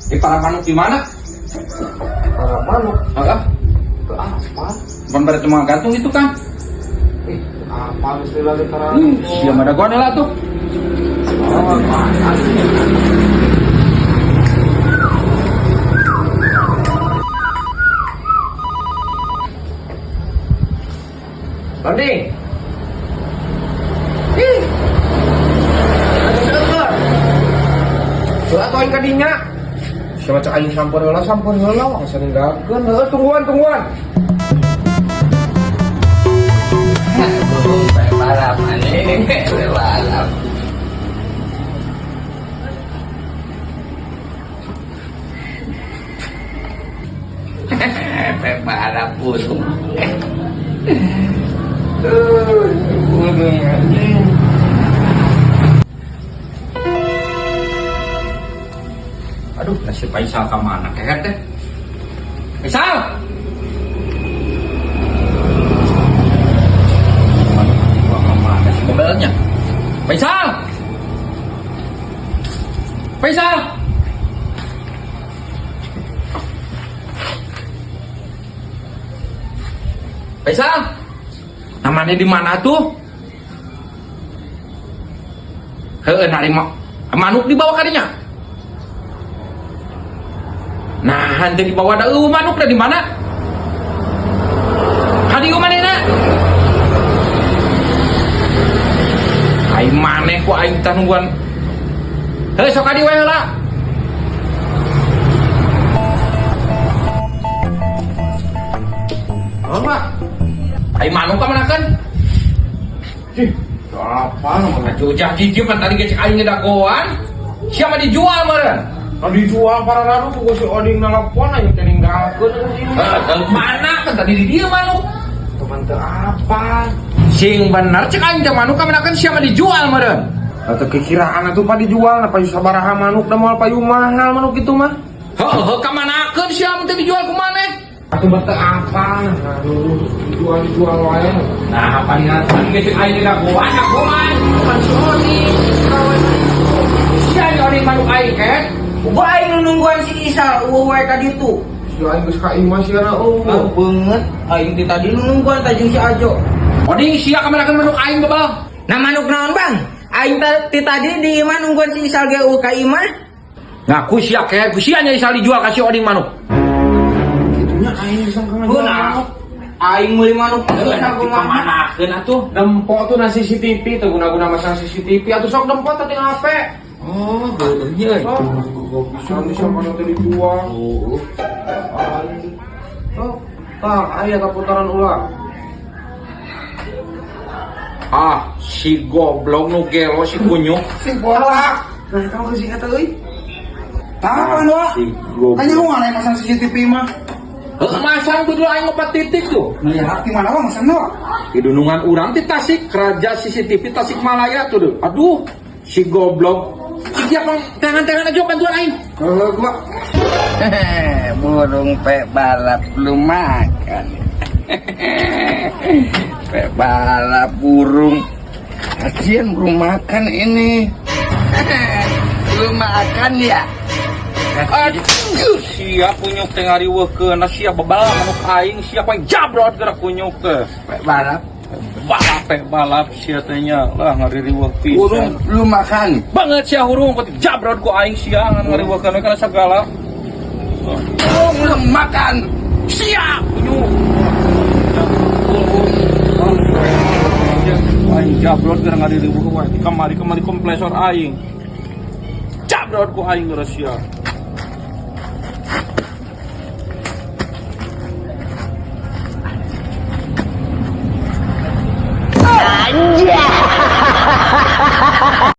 Para manuk di mana? Para manuk Apa? ke apa? Bukan pada cuma gantung itu kan? Apa istilahnya para Siapa ada gua lah tuh? Oh, Banding. Ih. Soal toin kadinya. Siapa cak aing sampun heula asa ninggalkeun. Heuh tungguan. Balap aneh, balap. Balap burung. Burung anjing. Aduh, nasib Faisal ke mana kehet deh? Faisal! Mana si mobilnya? Faisal! Faisal! Faisal! Namanya di mana tuh? Heuh, nari manuk dibawa kadinya. Nah, hande di bawah ada manuk dah di mana? Kadi mana nak? Aing maneh ku aing tangguan. Heuh sok kadi wae heula. Apa? Aing manuk ka manakeun? Apa namanya? Jujah gigi pan tadi ge cek aing ngedagoan. Siapa dijual meureun? Tadi jual para ranu tuh si Oding nelpon aja tadi ninggalkeun Mana kan tadi di dia manuk? teman teu apa? Sing bener cek aing teh manuk ka manakeun siapa dijual meureun? Atau kekiraan atuh pada dijual na payu sabaraha manuk da moal payu mahal manuk itu mah. Heuh, ka manakeun siapa teh dijual ku maneh? Atuh bete apa? Dijual wae. Nah, apa nih tadi ge cek aing ngedagoan bukan si Oding. Siapa Oding manuk aing kan? Uba aing nungguan si Isal, wae tadi tuh. Si aing geus ka imah sieuna Oh, banget. Aing di tadi nungguan tajung si Ajo. Oding sia ka manakeun manuk aing bebal. Nah manuk naon bang? Aing tadi di imah nungguan si Isal ge ka imah. Ngaku sia ke, ku sia nya Isal dijual ka si Oding manuk. Kitunya aing bisa Beuna. Aing meuli manuk Isal kumaha? Manakeun atuh. Dempo tuh na CCTV teu guna-guna masang CCTV atuh sok dempo teh ting HP. Oh, heuh nya. Bisa mana teh dijual. Oh, tah aya kaputaran ulang. Ah, si goblok nu gelo si kunyuk. Si bola. Nah, kamu sih kata euy. Tahan wa. Si goblok. Tanya mau mana masang CCTV mah? Heuh, masang kudu aing 4 titik tuh. Melihat di mana wa masang wa? Di dunungan urang ti Tasik, Raja CCTV Tasikmalaya tuh. Aduh, si goblok. Iki apa tangan-tangan aja bantuan aing. Kalau gua Burung pe balap belum makan. Pe balap burung. Kasian belum makan ini. Belum makan ya. Aduh, sia kunyuk teh ngariweukeun, sia bebal manuk aing, sia poe jabrot gerak kunyuk teh. Pe balap. Balap sia teh nya lah ngariweuh Burung pisan. belum makan. Banget sia hurung pati jabrot ku aing sia ngan ngariweukeun kana sagala. Burung belum makan. Sia kunyuk. Aing jabrot gerak ngariweuh wae. Kamari kompresor aing. Jabrot ku aing geus sia.